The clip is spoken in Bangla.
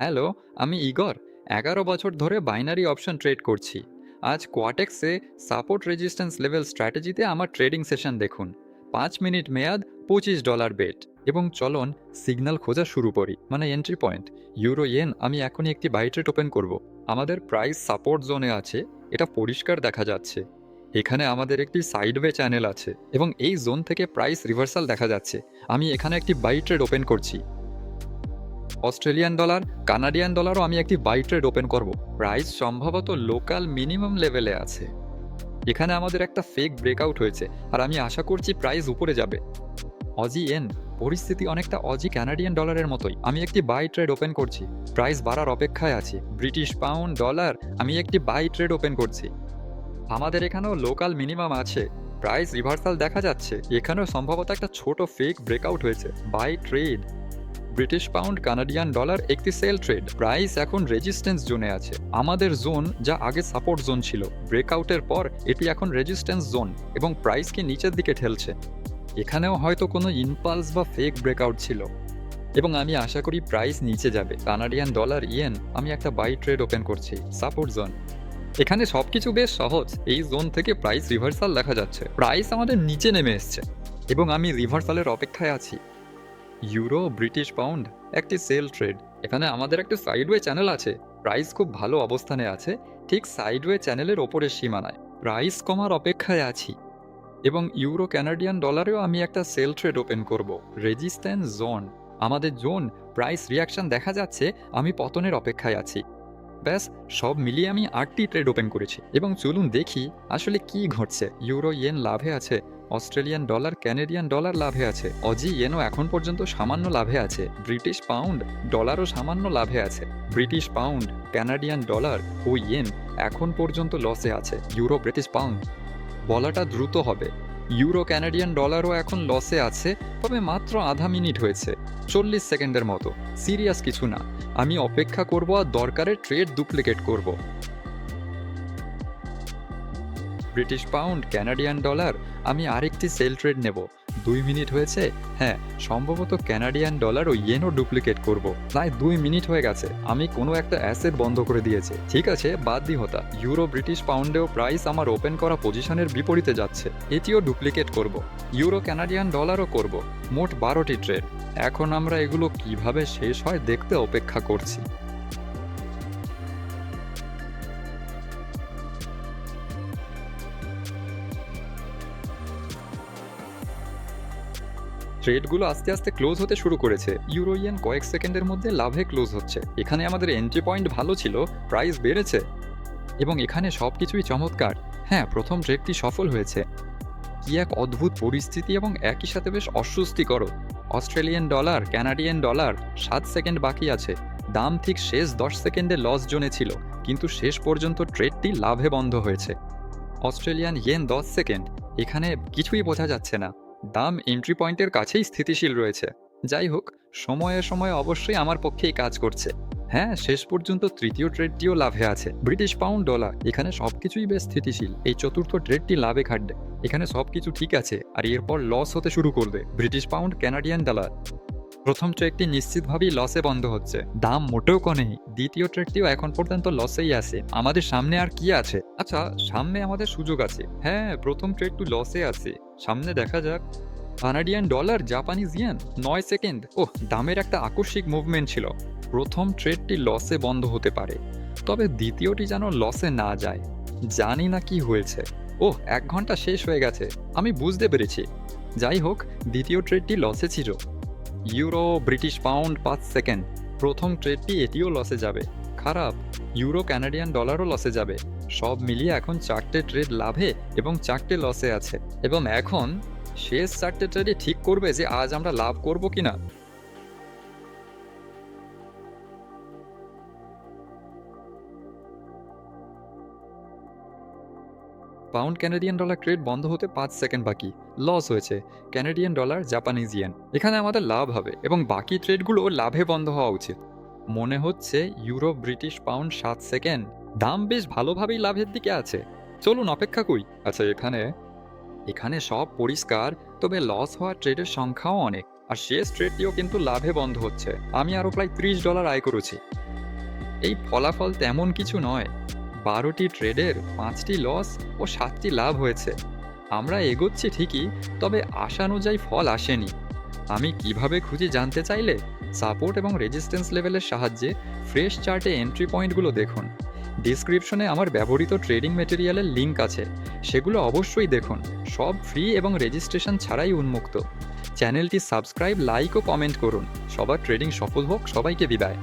হ্যালো, আমি ইগর। 11 বছর ধরে বাইনারি অপশন ট্রেড করছি। আজ কোয়াটেক্সে সাপোর্ট রেজিস্ট্যান্স লেভেল স্ট্র্যাটেজিতে আমার ট্রেডিং সেশন দেখুন। 5 মিনিট মেয়াদ, $25 বেট এবং চলন সিগন্যাল খোঁজা শুরু করি, মানে এন্ট্রি পয়েন্ট। ইউরো ইয়েন আমি এখনই একটি বাই ট্রেড ওপেন করব। আমাদের প্রাইস সাপোর্ট জোনে আছে, এটা পরিষ্কার দেখা যাচ্ছে। এখানে আমাদের একটি সাইডওয়ে চ্যানেল আছে এবং এই জোন থেকে প্রাইস রিভার্সাল দেখা যাচ্ছে। আমি এখানে একটি বাই ট্রেড ওপেন করছি। অস্ট্রেলিয়ান ডলার, কানাডিয়ান ডলারও আমি একটি বাই ট্রেড ওপেন করব। প্রাইস সম্ভবত লোকাল মিনিমাম লেভেলে আছে। এখানে আমাদের একটা ফেক ব্রেকআউট হয়েছে আর আমি আশা করছি প্রাইস উপরে যাবে। অজি এন, পরিস্থিতি অনেকটা অজি কানাডিয়ান ডলারের মতোই। আমি একটি বাই ট্রেড ওপেন করছি। প্রাইস বাড়ার অপেক্ষায় আছি। ব্রিটিশ পাউন্ড, ডলার, আমি একটি বাই ট্রেড ওপেন করছি। আমাদের এখানেও লোকাল মিনিমাম আছে। প্রাইস রিভার্সাল দেখা যাচ্ছে। এখানেও সম্ভবত একটা ছোট ফেক ব্রেকআউট হয়েছে। Buy trade. British pound, Canadian dollar একটি সেল ট্রেড। প্রাইস এখন রেজিস্ট্যান্স জোনে আছে। আমাদের জোন, যা আগে সাপোর্ট জোন ছিল, ব্রেকআউটের পর এটি এখন রেজিস্ট্যান্স জোন এবং প্রাইসকে নিচের দিকে ঠেলছে। এখানেও হয়তো কোনো ইম্পালস বা ফেক ব্রেকআউট ছিল এবং আমি আশা করি প্রাইস নিচে যাবে। কানাডিয়ান ডলার, ইয়েন, আমি একটা বাই ট্রেড ওপেন করছি। Support zone. এখানে সবকিছু বেশ সহজ। এই জোন থেকে প্রাইস রিভার্সাল দেখা যাচ্ছে। প্রাইস আমাদের নিচে নেমে এসছে এবং আমি রিভার্সালের অপেক্ষায় আছি। ইউরো, ব্রিটিশ পাউন্ড, একটি সেল ট্রেড। এখানে আমাদের একটা সাইডওয়ে চ্যানেল আছে। প্রাইস খুব ভালো অবস্থানে আছে, ঠিক সাইডওয়ে চ্যানেলের ওপরের সীমানায়। প্রাইস কমার অপেক্ষায় আছি এবং ইউরো কানাডিয়ান ডলারেও আমি একটা সেল ট্রেড ওপেন করব। রেজিস্ট্যান্স জোন, আমাদের জোন। প্রাইস রিয়াকশন দেখা যাচ্ছে, আমি পতনের অপেক্ষায় আছি। ব্যাস, সব মিলিয়ে আমি 8টি ট্রেড ওপেন করেছি এবং চলুন দেখি আসলে কি ঘটছে। ইউরো ইয়েন লাভে আছে, অস্ট্রেলিয়ান ডলার, ক্যানাডিয়ান ডলার লাভে আছে, অজি ইয়েনও এখন পর্যন্ত সামান্য লাভে আছে, ব্রিটিশ পাউন্ড, ডলারও সামান্য লাভে আছে। ব্রিটিশ পাউন্ড, কানাডিয়ান ডলার ও ইয়েন এখন পর্যন্ত লসে আছে। ইউরো, ব্রিটিশ পাউন্ড বলাটা দ্রুত হবে। ইউরো কানাডিয়ান ডলারও এখন লসে আছে, তবে মাত্র আধা মিনিট হয়েছে, 40 সেকেন্ডের মতো। সিরিয়াস কিছু না। আমি অপেক্ষা করব আর দরকারে ট্রেড ডুপ্লিকেট করব। ব্রিটিশ পাউন্ড, কানাডিয়ান ডলার, আমি আরেকটি সেল ট্রেড নেব। 2 মিনিট হয়েছে। হ্যাঁ, সম্ভবত কানাডিয়ান ডলার ও ইয়েনও ডুপ্লিকেট করব। প্রায় 2 মিনিট হয়ে গেছে। আমি কোনো একটা অ্যাসেট বন্ধ করে দিয়েছি। ঠিক আছে, বাদ দি হতা। ইউরো, ব্রিটিশ পাউন্ডেও প্রাইস আমার ওপেন করা পজিশনের বিপরীতে যাচ্ছে। এটিও ডুপ্লিকেট করব। ইউরো কানাডিয়ান ডলারও করব। মোট 12টি ট্রেড। এখন আমরা এগুলো কিভাবে শেষ হয় দেখতে অপেক্ষা করছি। ট্রেডগুলো আস্তে আস্তে ক্লোজ হতে শুরু করেছে। ইউরো ইয়েন কয়েক সেকেন্ডের মধ্যে লাভে ক্লোজ হচ্ছে। এখানে আমাদের এন্ট্রি পয়েন্ট ভালো ছিল, প্রাইস বেড়েছে এবং এখানে সবকিছুই চমৎকার। হ্যাঁ, প্রথম ট্রেডটি সফল হয়েছে। কি এক অদ্ভুত পরিস্থিতি এবং একই সাথে বেশ অস্বস্তিকর। Australian dollar, Canadian dollar, 7 second বাকি আছে। দাম ঠিক শেষ 10 সেকেন্ডে লস জোনে ছিল, কিন্তু শেষ পর্যন্ত ট্রেডটি লাভে বন্ধ হয়েছে। অস্ট্রেলিয়ান ইয়েন 10 সেকেন্ড, এখানে কিছুই বোঝা যাচ্ছে না। দাম এন্ট্রি পয়েন্টের কাছেই স্থিতিশীল রয়েছে। যাই হোক, সময়ে সময়ে অবশ্যই আমার পক্ষেই কাজ করছে। হ্যাঁ, শেষ পর্যন্ত তৃতীয় ট্রেডটিও লাভে আছে। ব্রিটিশ পাউন্ড, ডলার, এখানে সবকিছুই বেশ স্থিতিশীল। এই চতুর্থ ট্রেডটি লাভে খাটবে। এখানে সবকিছু ঠিক আছে আর এরপর লস হতে শুরু করবে। ব্রিটিশ পাউন্ড, কানাডিয়ান ডলার, প্রথম ট্রেকটি নিশ্চিতভাবেই লসে বন্ধ হচ্ছে। দাম মোটেও কমেনি। দ্বিতীয় ট্রেকটিও এখন পর্যন্ত লসেই আছে। আমাদের সামনে আর কি আছে? আচ্ছা, সামনে আমাদের সুযোগ আছে। হ্যাঁ, প্রথম ট্রেকটি লসে আছে। সামনে দেখা যাক। Canadian dollar, Japanese yen, 9 second. ওহ, দামের একটা আকস্মিক মুভমেন্ট ছিল। প্রথম ট্রেডটি লসে বন্ধ হতে পারে, তবে দ্বিতীয়টি যেন লসে না যায়। জানি না কি হয়েছে। ওহ, 1 ঘন্টা শেষ হয়ে গেছে। আমি বুঝতে পেরেছি। যাই হোক, দ্বিতীয় ট্রেডটি লসে ছিল। Euro, British pound, 5 second. প্রথম ট্রেডটি এটিও লসে যাবে। খারাপ। ইউরো, কানাডিয়ান ডলারও লসে যাবে। সব মিলিয়ে এখন 4টে ট্রেড লাভে এবং 4টে লসে আছে এবং এখন শেষ 4টে ট্রেডই ঠিক করবে যে আজ আমরা লাভ করব কিনা। পাউন্ড, কানাডিয়ান ডলার ট্রেড বন্ধ হতে 5 সেকেন্ড বাকি। লস হয়েছে। কানাডিয়ান ডলার, জাপানিজ ইয়েন, এখানে আমাদের লাভ হবে এবং বাকি ট্রেডগুলো লাভে বন্ধ হওয়া উচিত। মনে হচ্ছে ইউরো, ব্রিটিশ পাউন্ড, 7 সেকেন্ড। দাম বেশ ভালোভাবেই লাভের দিকে আছে। চলুন অপেক্ষা করি। আচ্ছা, এখানে এখানে সব পরিষ্কার, তবে লস হওয়া ট্রেডের সংখ্যাও অনেক আর শেষ ট্রেডটিও কিন্তু লাভে বন্ধ হচ্ছে। আমি আরও প্রায় $30 আয় করেছি। এই ফলাফল তেমন কিছু নয়। 12টি ট্রেডের 5টি লস ও 7টি লাভ হয়েছে। আমরা এগোচ্ছি ঠিকই, তবে আশানুযায়ী ফল আসেনি। আমি কিভাবে খুঁজি জানতে চাইলে সাপোর্ট এবং রেজিস্ট্যান্স লেভেলের সাহায্যে ফ্রেশ চার্টে এন্ট্রি পয়েন্টগুলো দেখুন। ডিসক্রিপশনে আমার ব্যবহৃত ট্রেডিং মেটেরিয়ালের লিঙ্ক আছে, সেগুলো অবশ্যই দেখুন। সব ফ্রি এবং রেজিস্ট্রেশন ছাড়াই উন্মুক্ত। চ্যানেলটি সাবস্ক্রাইব, লাইক ও কমেন্ট করুন। সবার ট্রেডিং সফল হোক, সবাইকে বিদায়।